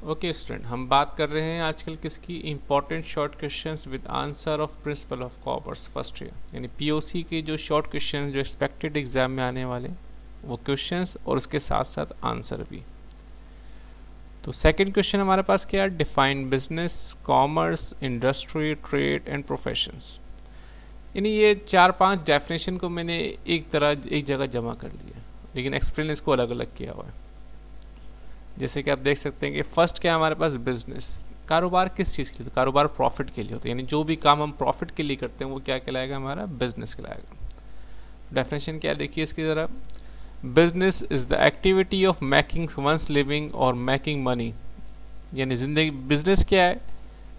Okay student, हम बात कर रहे हैं आजकल किसकी important short questions with answer of principle of commerce first year, यानी पीओसी के जो शॉर्ट क्वेश्चंस जो एक्सपेक्टेड एग्जाम में आने वाले वो क्वेश्चंस और उसके साथ साथ आंसर भी। तो सेकंड क्वेश्चन हमारे पास क्या है, define business, commerce, industry, trade and professions. यानी ये 4-5 डेफिनेशन को मैंने एक जगह जमा कर लिया, लेकिन एक्सप्लेन इसको अलग अलग किया हुआ है। जैसे कि आप देख सकते हैं कि फर्स्ट क्या है हमारे पास, बिजनेस। कारोबार किस चीज़ के लिए? तो कारोबार प्रॉफिट के लिए होता है, यानी जो भी काम हम प्रॉफिट के लिए करते हैं वो क्या कहलाएगा, हमारा बिजनेस कहलाएगा। डेफिनेशन क्या है देखिए इसकी ज़रा, business is the activity of making one's living और मेकिंग मनी। यानी जिंदगी, बिजनेस क्या है,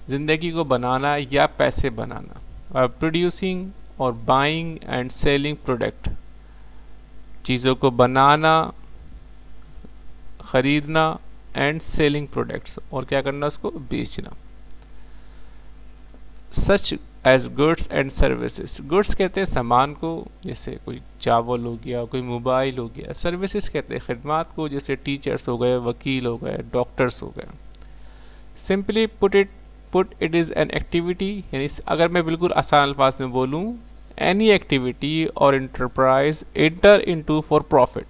ज़िंदगी को बनाना या पैसे बनाना, और प्रोड्यूसिंग और बाइंग एंड सेलिंग प्रोडक्ट, चीज़ों को बनाना, ख़रीदना एंड सेलिंग प्रोडक्ट्स, और क्या करना, उसको बेचना। Such as goods and services, goods कहते हैं सामान को, जैसे कोई चावल हो गया, कोई मोबाइल हो गया। सर्विसेज कहते हैं खिदमात को, जैसे टीचर्स हो गए, वकील हो गए, डॉक्टर्स हो गए। Simply put it is an activity, यानी अगर मैं बिल्कुल आसान अल्फाज में बोलूँ, एनी एक्टिविटी और enterprise enter into for profit,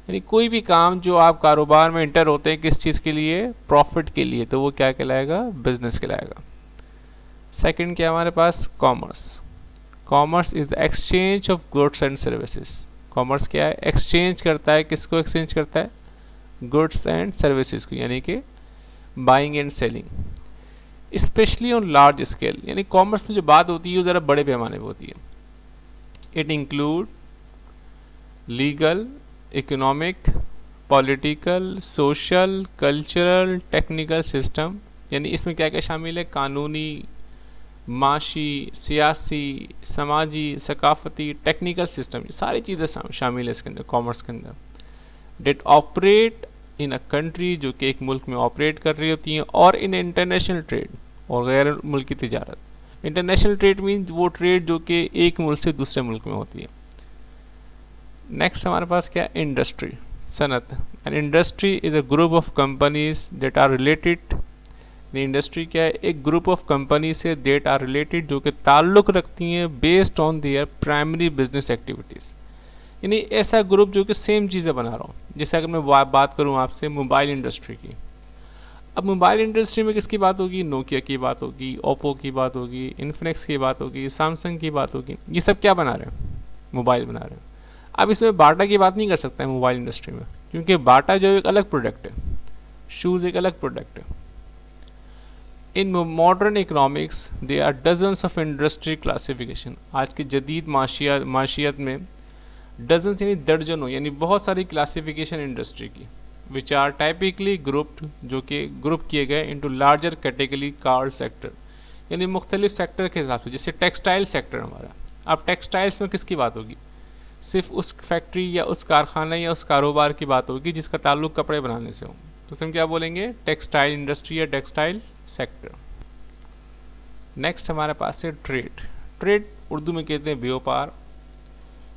यानी कोई भी काम जो आप कारोबार में इंटर होते हैं किस चीज़ के लिए, प्रॉफिट के लिए, तो वो क्या कहलाएगा, बिजनेस कहलाएगा। सेकंड क्या हमारे पास, commerce. Commerce is the exchange of goods and services. Commerce क्या है, एक्सचेंज करता है, किसको एक्सचेंज करता है, गुड्स एंड सर्विसेज को, यानी कि buying and selling. Specially on large scale, यानी कॉमर्स में जो बात होती है वो ज़रा बड़े पैमाने पर होती है। It include legal, economic, political, social, cultural, technical system, यानी इसमें क्या क्या शामिल है, कानूनी, माशी, सियासी, समाजी, सकाफती, टेक्निकल सिस्टम, ये सारी चीज़ें शामिल है इसके अंदर, कॉमर्स के अंदर। That operate in a country, जो कि एक मुल्क में ऑपरेट कर रही होती हैं, और इन इंटरनेशनल ट्रेड, और गैर मुल्की तिजारत। इंटरनेशनल ट्रेड मीन वो ट्रेड जो कि एक मुल्क से दूसरे मुल्क में होती है। नेक्स्ट हमारे पास क्या, इंडस्ट्री, सनत। An industry is a group of companies that are related. Industry क्या है, एक ग्रुप ऑफ कंपनी से दैट आर रिलेटेड, जो कि ताल्लुक़ रखती हैं based on their primary business activities, यानी ऐसा ग्रुप जो कि सेम चीज़ें बना रहा हूँ। जैसे अगर मैं बात करूँ आपसे मोबाइल इंडस्ट्री की, अब मोबाइल इंडस्ट्री में किसकी बात होगी, नोकिया की बात होगी, ओप्पो की बात होगी, इन्फिनिक्स की बात होगी, सैमसंग की बात होगी। ये सब क्या बना रहे हैं, मोबाइल बना रहे हैं। अब इसमें बाटा की बात नहीं कर सकते हैं मोबाइल इंडस्ट्री में, क्योंकि बाटा जो एक अलग प्रोडक्ट है, शूज़ एक अलग प्रोडक्ट है। In modern economics they are dozens of industry classification. आज की जदीद माशियत में डजन्स यानी दर्जनों, यानी बहुत सारी क्लासिफिकेशन इंडस्ट्री की, विच आर टाइपिकली ग्रुप्ड, जो कि ग्रुप किए गए into larger category card sector, यानी मुख्तलिफ सेक्टर के हिसाब से। जैसे टेक्सटाइल सेक्टर हमारा, अब टेक्सटाइल्स में किसकी बात होगी, सिर्फ उस फैक्ट्री या उस कारखाना या उस कारोबार की बात होगी जिसका ताल्लुक कपड़े बनाने से हो, तो उसमें क्या बोलेंगे, टेक्सटाइल इंडस्ट्री या टेक्सटाइल सेक्टर। नेक्स्ट हमारे पास है ट्रेड। ट्रेड उर्दू में कहते हैं व्यापार,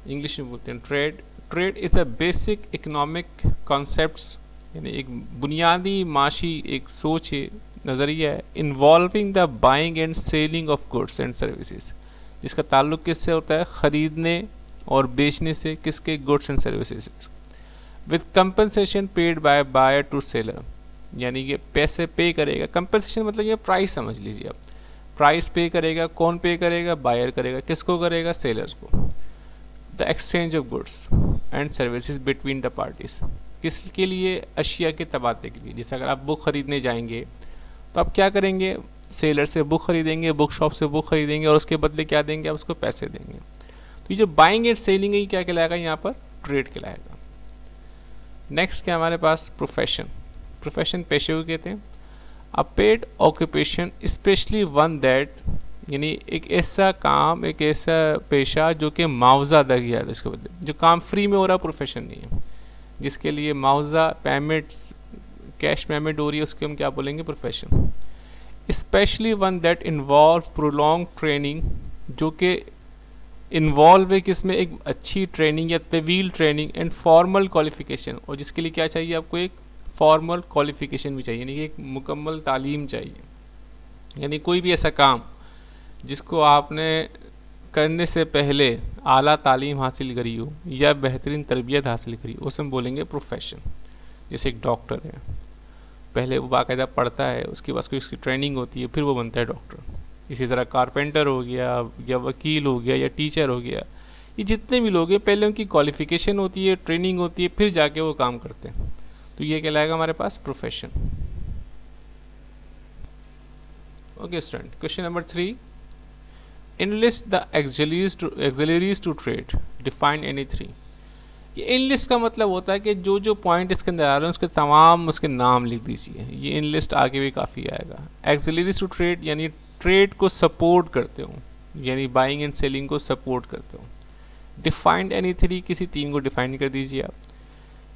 इंग्लिश में बोलते हैं trade. Trade is a basic economic concepts, यानी एक बुनियादी माशी एक सोच है, नज़रिया है, involving the buying and selling of goods and services, जिसका ताल्लुक किससे होता है, ख़रीदने और बेचने से, किसके, goods and services. With compensation paid by buyer to seller, यानी कि पैसे पे करेगा, कंपनसेशन मतलब ये प्राइस समझ लीजिए आप, प्राइस पे करेगा, कौन पे करेगा, बायर करेगा, किसको करेगा, सेलर्स को। The exchange of goods and services between the parties, किसके लिए, अशिया के तबादले के लिए। जैसे अगर आप बुक ख़रीदने जाएंगे तो आप क्या करेंगे, सेलर से बुक ख़रीदेंगे, बुक शॉप से बुक ख़रीदेंगे, और उसके बदले क्या देंगे, आप उसको पैसे देंगे। तो ये जो बाइंग एंड सेलिंग है, ये क्या कहलाएगा, यहाँ पर ट्रेड कहलाएगा। नेक्स्ट क्या हमारे पास, प्रोफेशन। प्रोफेशन पेशे को कहते हैं। A paid occupation specially one that, यानी एक ऐसा काम, एक ऐसा पेशा जो कि मुआवजा अदा किया जाता है इसके बदले, जो काम फ्री में हो रहा, प्रोफेशन नहीं है, जिसके लिए मुआवजा पेमेंट्स, कैश पेमेंट हो रही है, उसको हम क्या बोलेंगे, profession. Specially one that involve prolong training, जो कि इन्वॉल्व है किसमें, एक अच्छी ट्रेनिंग या तवील ट्रेनिंग एंड फॉर्मल क्वालिफिकेशन, और जिसके लिए क्या चाहिए आपको, एक फॉर्मल क्वालिफिकेशन भी चाहिए, यानी कि एक मुकम्मल तालीम चाहिए। यानी कोई भी ऐसा काम जिसको आपने करने से पहले आला तालीम हासिल करी हो या बेहतरीन तरबियत हासिल करी हो, उसे हम बोलेंगे प्रोफेशन। जैसे एक डॉक्टर है, पहले वो बाकायदा पढ़ता है, उसके बाद उसकी ट्रेनिंग होती है, फिर वो बनता है डॉक्टर। इसी तरह कारपेंटर हो गया या वकील हो गया या टीचर हो गया, ये जितने भी लोग हैं पहले उनकी क्वालिफिकेशन होती है, ट्रेनिंग होती है, फिर जाके वो काम करते हैं। तो ये कहलाएगा हमारे पास profession. Okay student, question number 3, enlist the auxiliaries to trade, define any 3। ये इनलिस्ट का मतलब होता है कि जो जो पॉइंट इसके अंदर आ रहे हैं उसके तमाम उसके नाम लिख दीजिए। ये इनलिस्ट आगे भी काफ़ी आएगा। एक्सिलरीज टू ट्रेड यानी ट्रेड को सपोर्ट करते हो, यानी बाइंग एंड सेलिंग को सपोर्ट करते हो। डिफाइंड एनी 3, किसी 3 को डिफाइन कर दीजिए आप।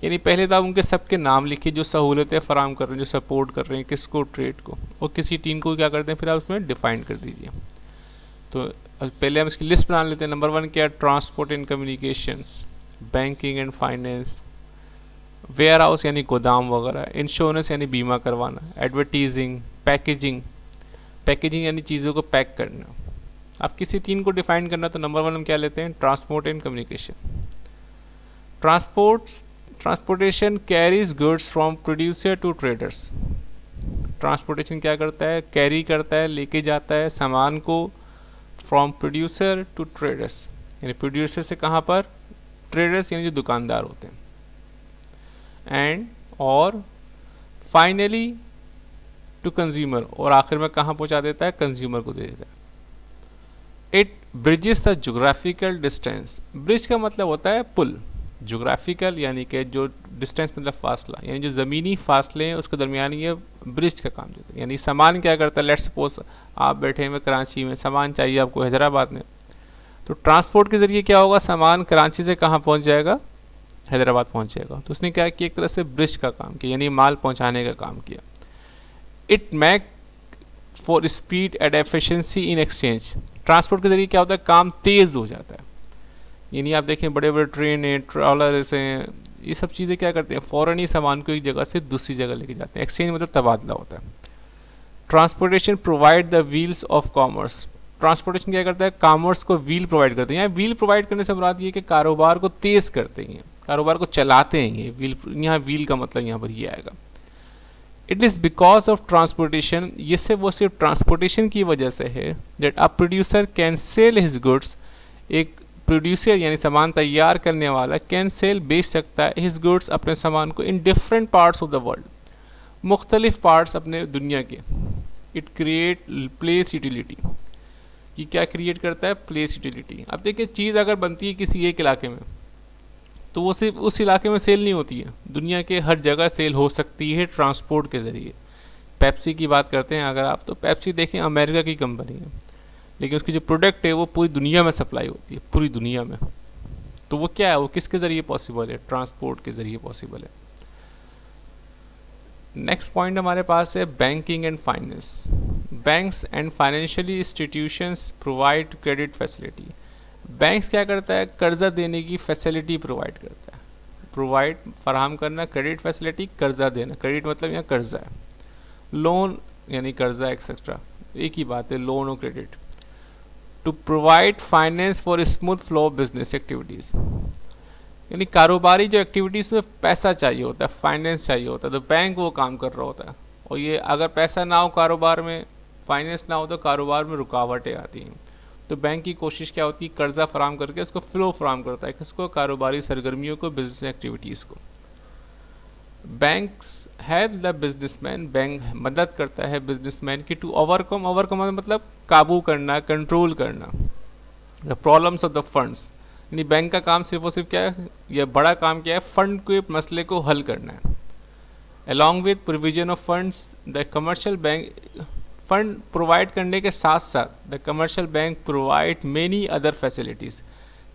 यानी पहले तो आप उनके सबके नाम लिखिए जो सहूलतें फराम कर रहे हैं, जो सपोर्ट कर रहे हैं किसको, ट्रेड को, और किसी 3 को क्या करते हैं फिर आप उसमें डिफाइन कर दीजिए। तो पहले हम इसकी लिस्ट बना लेते हैं। नंबर 1 क्या है, transport and communications, banking and finance, warehouse यानी गोदाम वगैरह, इंश्योरेंस यानी बीमा करवाना, एडवर्टीजिंग, पैकेजिंग, पैकेजिंग यानी चीज़ों को पैक करना। आप किसी 3 को डिफाइन करना तो नंबर 1 हम क्या लेते हैं, transport and communication. Transportation carries goods from producer to traders. Transportation क्या करता है, कैरी करता है, लेके जाता है सामान को फ्रॉम प्रोड्यूसर टू ट्रेडर्स, यानी प्रोड्यूसर से कहाँ पर, ट्रेडर्स यानी जो दुकानदार होते हैं, एंड और फाइनली टू कंज्यूमर, और आखिर में कहाँ पहुँचा देता है, कंज्यूमर को दे देता है। It bridges the geographical distance. Bridge का मतलब होता है पुल, जोग्राफिकल यानी कि जो डिस्टेंस मतलब फासला, यानी जो ज़मीनी फासले हैं उसके दरमियान ये ब्रिज का काम देता है। यानी सामान क्या करता है, लेट्स सपोज आप बैठे हुए कराची में, सामान चाहिए आपको हैदराबाद में, तो ट्रांसपोर्ट के ज़रिए क्या होगा, सामान कराची से कहाँ पहुँच जाएगा, हैदराबाद पहुँच जाएगा। तो उसने क्या किया, एक तरह से ब्रिज का काम किया, यानी माल पहुँचाने का काम किया। It make for speed and efficiency in exchange. Transport के ज़रिए क्या होता है, काम तेज़ हो जाता है। यानी आप देखें बड़े बड़े ट्रेन हैं, ट्रॉलर्स हैं, ये सब चीज़ें क्या करते हैं, फ़ौरन ही सामान को एक जगह से दूसरी जगह लेके जाते हैं। एक्सचेंज मतलब तबादला होता है। Transportation provide the wheels of commerce. Transportation क्या करता है, कॉमर्स को व्हील प्रोवाइड करते हैं। यहाँ व्हील प्रोवाइड करने से मुराद ये कि कारोबार को तेज़ करते हैं, कारोबार को चलाते हैं ये व्हील। यहाँ व्हील का मतलब यहाँ पर ये आएगा। It is because of transportation, ये से वो सिर्फ ट्रांसपोर्टेशन की वजह से है, that a producer can sell his goods. एक प्रोड्यूसर यानी सामान तैयार करने वाला कैन सेल, बेच सकता है, हिज गुड्स अपने सामान को, in different parts of the world, मुख्तलिफ पार्ट्स अपने दुनिया के। इट क्रिएट प्लेस यूटिलिटी, ये क्या क्रिएट करता है, प्लेस यूटिलिटी। अब देखिए चीज़ अगर बनती है किसी एक इलाके में तो वो सिर्फ उस इलाके में सेल नहीं होती है, दुनिया के हर जगह सेल हो सकती है ट्रांसपोर्ट के ज़रिए। पेप्सी की बात करते हैं अगर आप, तो पेप्सी देखें अमेरिका की कंपनी है, लेकिन उसकी जो प्रोडक्ट है वो पूरी दुनिया में सप्लाई होती है, पूरी दुनिया में। तो वो क्या है, वो किसके ज़रिए पॉसिबल है, ट्रांसपोर्ट के ज़रिए पॉसिबल है। नेक्स्ट पॉइंट हमारे पास है banking and finance. Banks and financially institutions provide credit facility. Banks क्या करता है, कर्ज़ा देने की फैसिलिटी प्रोवाइड करता है। प्रोवाइड फराहम करना, क्रेडिट फैसिलिटी कर्ज़ा देना, क्रेडिट मतलब यहाँ कर्ज़ा है, लोन यानी कर्ज़ा एक्सेट्रा, एक ही बात है लोन और credit. To provide finance for smooth flow of business activities, यानी कारोबारी जो एक्टिविटीज़ में पैसा चाहिए होता है, फाइनेंस चाहिए होता है, तो बैंक वो काम कर रहा होता है। और ये अगर पैसा ना हो कारोबार में, फाइनेंस ना हो तो कारोबार में रुकावटें आती हैं। तो बैंक की कोशिश क्या होती है, कर्ज़ा फराम करके उसको फ्लो फराम करता है, किसको, कारोबारी सरगर्मियों को, बिजनेस एक्टिविटीज़ को। Banks help the businessman, bank मदद करता है बिजनेसमैन की टू ओवरकम मतलब काबू करना, कंट्रोल करना, the problems of the funds. यानी बैंक का काम सिर्फ और सिर्फ क्या है, यह बड़ा काम क्या है, फंड के मसले को हल करना है। Along with provision of funds, the commercial bank, fund provide करने के साथ साथ the commercial bank provide many other facilities.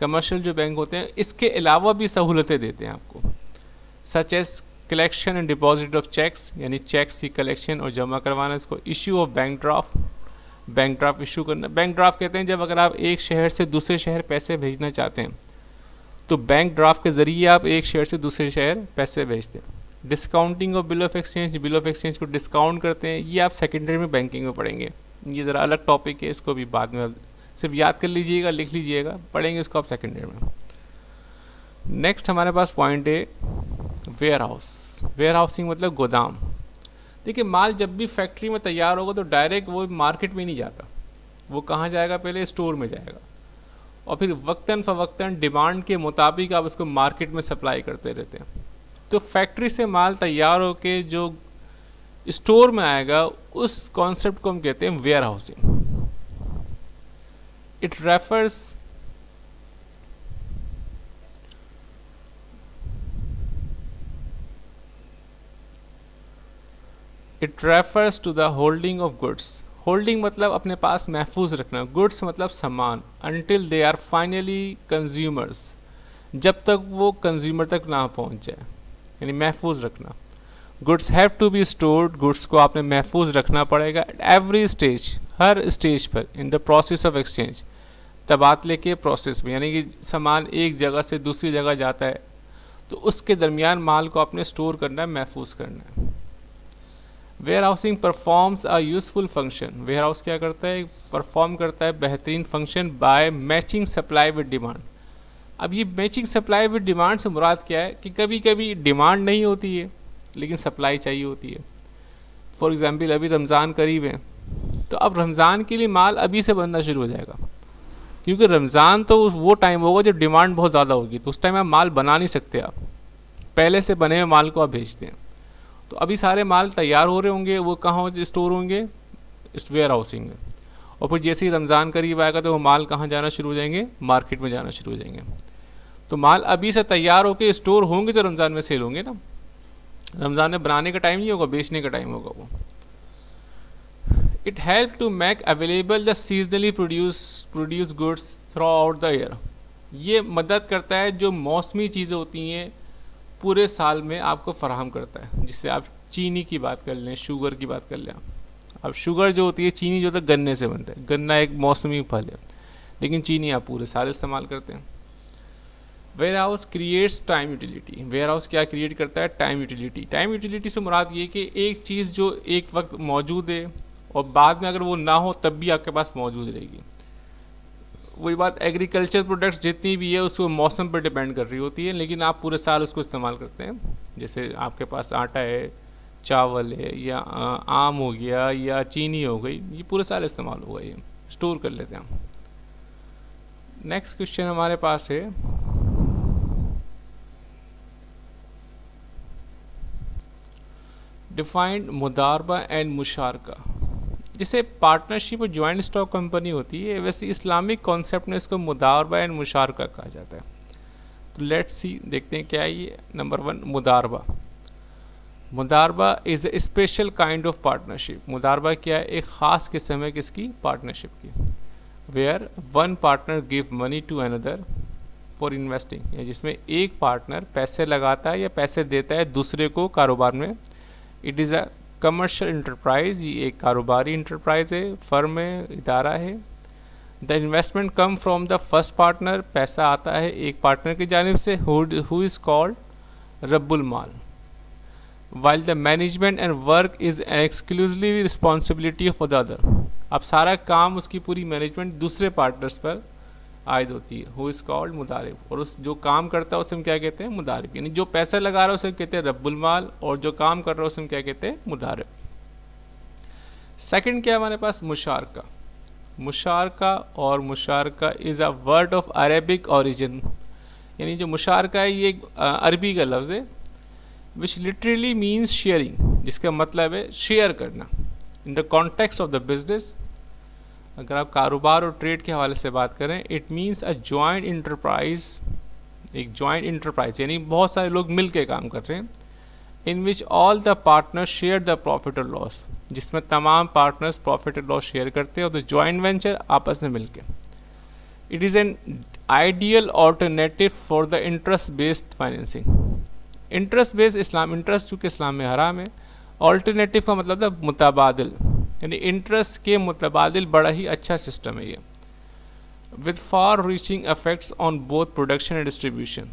Commercial जो बैंक होते हैं इसके अलावा भी सहूलतें देते हैं आपको, such as collection and deposit of cheques, यानी चेक्स की कलेक्शन और जमा करवाना, इसको issue of bank draft, bank draft issue करना। बैंक ड्राफ्ट कहते हैं जब अगर आप एक शहर से दूसरे शहर पैसे भेजना चाहते हैं तो बैंक ड्राफ्ट के ज़रिए आप एक शहर से दूसरे शहर पैसे भेजते हैं। Discounting of bill of exchange, bill of exchange को डिस्काउंट करते हैं, ये आप सेकेंडरी में बैंकिंग में पढ़ेंगे। ये ज़रा अलग टॉपिक है, इसको भी बाद में सिर्फ याद कर लीजिएगा, लिख लीजिएगा, पढ़ेंगे इसको आप सेकेंडरी में। नेक्स्ट हमारे पास पॉइंट है वेयर हाउस। वेयर हाउसिंग मतलब गोदाम। देखिए माल जब भी फैक्ट्री में तैयार होगा तो डायरेक्ट वो मार्केट में नहीं जाता, वो कहाँ जाएगा, पहले स्टोर में जाएगा और फिर वक्तन फ़वक्तन डिमांड के मुताबिक आप उसको मार्केट में सप्लाई करते रहते हैं। तो फैक्ट्री से माल तैयार होके जो स्टोर में आएगा उस कॉन्सेप्ट को हम कहते हैं warehousing. It refers to the holding of goods. Holding मतलब अपने पास महफूज रखना, गुड्स मतलब सामान, until they are finally consumers, जब तक वो कंज्यूमर तक ना पहुंच जाए, यानी महफूज रखना। Goods have to be stored, goods को आपने महफूज रखना पड़ेगा एट एवरी स्टेज, हर स्टेज पर, in the process of exchange, तबादले के प्रोसेस में, यानी कि सामान एक जगह से दूसरी जगह जाता है तो उसके दरमियान माल को आपने स्टोर करना है, महफूज करना है। Warehousing performs a useful function. Warehouse क्या करता है, परफॉर्म करता है बेहतरीन function by matching supply with demand. अब ये मैचिंग सप्लाई विद डिमांड से मुराद क्या है कि कभी कभी डिमांड नहीं होती है लेकिन सप्लाई चाहिए होती है। फॉर एग्जांपल अभी रमज़ान करीब है तो अब रमज़ान के लिए माल अभी से बनना शुरू हो जाएगा, क्योंकि रमज़ान तो वो टाइम होगा जब डिमांड बहुत ज़्यादा होगी, तो उस टाइम आप माल बना नहीं सकते, आप पहले से बने हुए माल को आप भेजते हैं। तो अभी सारे माल तैयार हो रहे होंगे, वो कहाँ स्टोर होंगे, इस वेयर हाउसिंग में। और फिर जैसे ही रमज़ान करीब आएगा तो वो माल कहाँ जाना शुरू हो जाएंगे, मार्केट में जाना शुरू हो जाएंगे। तो माल अभी से तैयार होकर स्टोर होंगे तो रमज़ान में सेल होंगे ना। रमज़ान में बनाने का टाइम नहीं होगा, बेचने का टाइम होगा वो। It help to make available the seasonally produce goods throughout the year. ये मदद करता है जो मौसमी चीज़ें होती हैं पूरे साल में आपको फराहम करता है। जिससे आप चीनी की बात कर लें, शुगर की बात कर लें। अब शुगर जो होती है, चीनी जो होता है गन्ने से बनता है, गन्ना एक मौसमी फल है, लेकिन चीनी आप पूरे साल इस्तेमाल करते हैं। Warehouse creates time utility. Warehouse क्या क्रिएट करता है, टाइम यूटिलिटी। टाइम यूटिलिटी से मुराद ये कि एक चीज़ जो एक वक्त मौजूद है और बाद में अगर वो ना हो तब भी आपके पास मौजूद रहेगी। वही बात, एग्रीकल्चर प्रोडक्ट्स जितनी भी है उसको मौसम पर डिपेंड कर रही होती है, लेकिन आप पूरे साल उसको इस्तेमाल करते हैं। जैसे आपके पास आटा है, चावल है, या आम हो गया, या चीनी हो गई, ये पूरे साल इस्तेमाल होगा, ये स्टोर कर लेते हैं हम। नेक्स्ट क्वेश्चन हमारे पास है डिफाइंड मुदारबा एंड मुशारका। जैसे पार्टनरशिप और जॉइंट स्टॉक कंपनी होती है, वैसे इस्लामिक कॉन्सेप्ट में इसको मुदारबा एंड मुशारका कहा जाता है। तो लेट्स सी, देखते हैं क्या है ये। नंबर 1, मुदारबा। मुदारबा is a special kind of partnership. मुदारबा क्या है, एक ख़ास किस्म है किसकी, पार्टनरशिप की। Where one partner give money to another for investing, जिसमें एक पार्टनर पैसे लगाता है या पैसे देता है दूसरे को कारोबार में। It is a commercial enterprise, ये एक कारोबारी इंटरप्राइज है, फर्म है, इदारा है। The investment come from the first partner, पैसा आता है एक पार्टनर की जानिब से, हु इज़ कॉल्ड रब्बुल माल। While the management and work is exclusively responsibility of the other. अब सारा काम, उसकी पूरी मैनेजमेंट दूसरे पार्टनर्स पर आयद होती है। हु इज़ कॉल्ड मुदारिब, और उस जो काम करता है उसे हम क्या कहते हैं, मुदारिब। यानी जो पैसा लगा रहा है उसे कहते हैं रब्बुल माल, और जो काम कर रहा है उसे हम क्या कहते हैं, मुदारिब। सेकंड क्या है हमारे पास, मुशारका। मुशारका और मुशारका is a word of Arabic origin. यानी जो मुशारका है ये एक अरबी का लफ्ज़ है, विच लिटरली मीन्स शेयरिंग, जिसका मतलब है शेयर करना। In the context of the business, अगर आप कारोबार और ट्रेड के हवाले से बात करें, it means a joint enterprise. एक जॉइंट इंटरप्राइज यानी बहुत सारे लोग मिल के काम कर रहे हैं। In which all the partners share the profit और लॉस, जिसमें तमाम पार्टनर्स प्रॉफिट और लॉस शेयर करते हैं, और द जॉइंट वेंचर आपस में मिलके। It is an ideal alternative for the interest based financing. Interest based इस्लाम, इंटरेस्ट चूँकि इस्लाम में हराम है, ऑल्टरनेटिव का मतलब था मुतबादिल, यानी इंटरेस्ट के मुतबादिल बड़ा ही अच्छा सिस्टम है ये। With far reaching effects on both production and distribution,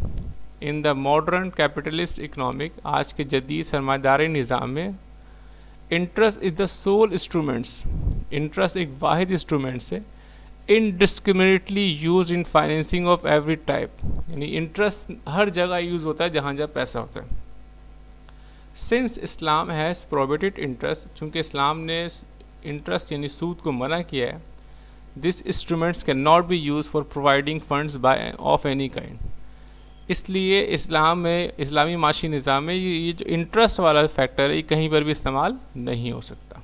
in the modern capitalist economic, आज के जदीद सरमादारी निज़ाम में interest is the sole instruments, interest एक वाहिद इंस्ट्रूमेंट्स है indiscriminately use in financing of every type, यानी इंटरेस्ट हर जगह यूज़ होता है जहाँ जहाँ पैसा होता है। Since Islam has prohibited interest, चूँकि इस्लाम ने इंटरेस्ट यानी सूद को मना किया है, this instruments can not be use for providing funds by of any kind, इसलिए इस्लाम में, इस्लामी माशी निज़ाम में ये जो इंटरेस्ट वाला फैक्टर है ये कहीं पर भी इस्तेमाल नहीं हो सकता।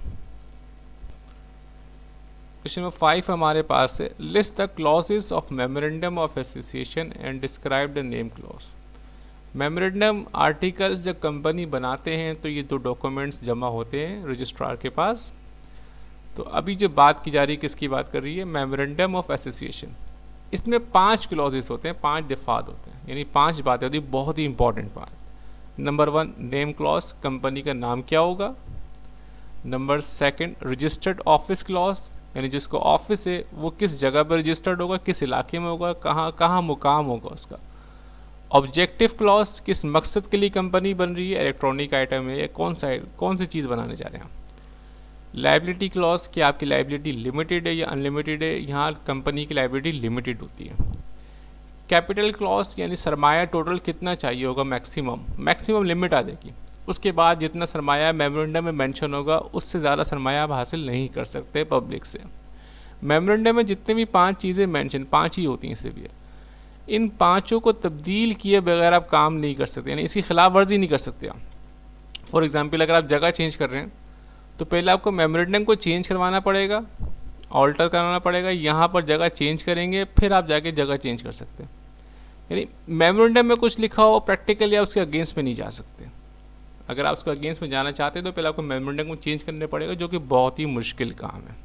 क्वेश्चन नंबर 5 हमारे पास है, list the clauses of memorandum of association and describe the name clause. Memorandum articles जब कंपनी बनाते हैं तो ये 2 डॉक्यूमेंट्स जमा होते हैं रजिस्ट्रार के पास। तो अभी जो बात की जा रही है किसकी बात कर रही है, मेमोरेंडम ऑफ एसोसिएशन। इसमें 5 क्लॉजेस होते हैं, 5 दफात होते हैं, यानी 5 बातें होती हैं, बहुत ही इंपॉर्टेंट बात। नंबर 1 नेम क्लॉज, कंपनी का नाम क्या होगा। नंबर 2 रजिस्टर्ड ऑफिस क्लॉज, यानी जिसको ऑफिस है वो किस जगह पर रजिस्टर्ड होगा, किस इलाके में होगा, कहाँ कहाँ मुकाम होगा उसका। ऑब्जेक्टिव क्लॉज, किस मकसद के लिए कंपनी बन रही है, इलेक्ट्रॉनिक आइटम है या कौन सी चीज़ बनाने जा रहे हैं। लाइबिलिटी क्लॉज, कि आपकी लाइबिलिटी लिमिटेड है या अनलिमिटेड है, यहाँ कंपनी की लाइबिलिटी लिमिटेड होती है। कैपिटल क्लॉज, यानी सरमाया टोटल कितना चाहिए होगा, मैक्सिमम लिमिट आ जाएगी, उसके बाद जितना सरमाया मेमोरेंडम में मेंशन होगा उससे ज़्यादा सरमाया आप हासिल नहीं कर सकते पब्लिक से। मेमोरेंडम में जितने भी 5 चीज़ें मेंशन, 5 ही होती हैं सिर्फ, ये इन 5 को तब्दील किए बगैर आप काम नहीं कर सकते, यानी इसकी खिलाफ वर्जी नहीं कर सकते आप। फॉर एग्जांपल अगर आप जगह चेंज कर रहे हैं तो पहले आपको मेमोरेंडम को चेंज करवाना पड़ेगा, ऑल्टर कराना पड़ेगा, यहाँ पर जगह चेंज करेंगे फिर आप जाके जगह चेंज कर सकते हैं। यानी मेमोरेंडम में कुछ लिखा हो प्रैक्टिकली आप उसके अगेंस्ट में नहीं जा सकते। अगर आप उसके अगेंस्ट में जाना चाहते हैं तो पहले आपको मेमोरेंडम को चेंज करने पड़ेगा, जो कि बहुत ही मुश्किल काम है।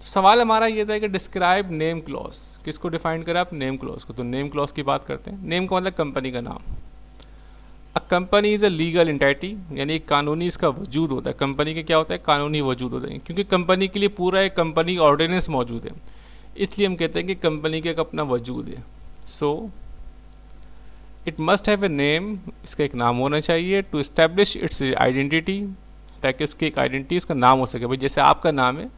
तो सवाल हमारा ये था कि डिस्क्राइब नेम क्लॉज, किसको डिफाइन करें आप, नेम क्लॉज को। तो नेम क्लॉज की बात करते हैं। नेम का मतलब कंपनी का नाम। A company is a legal entity, यानी एक कानूनी इसका वजूद होता है। कंपनी का क्या होता है, कानूनी वजूद होता है, क्योंकि कंपनी के लिए पूरा एक कंपनी ऑर्डिनेंस मौजूद है, इसलिए हम कहते हैं कि कंपनी का एक अपना वजूद है। So it must have a name, इसका एक नाम होना चाहिए, टू इस्टेब्लिश इट्स आइडेंटिटी, ताकि उसकी एक आइडेंटिटी, इसका नाम हो सके। भाई जैसे आपका नाम है,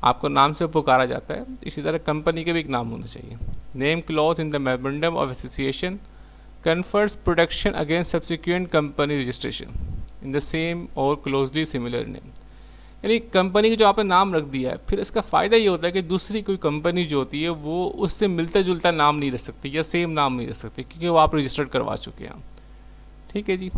आपको नाम से पुकारा जाता है, इसी तरह कंपनी का भी एक नाम होना चाहिए। Name clause in the memorandum of association confers protection against subsequent company registration in the same or closely similar name, यानी कंपनी का जो आपने नाम रख दिया है, फिर इसका फ़ायदा ये होता है कि दूसरी कोई कंपनी जो होती है वो उससे मिलता जुलता नाम नहीं रख सकती या सेम नाम नहीं रख सकती, क्योंकि वो आप रजिस्टर्ड करवा चुके हैं। ठीक है जी।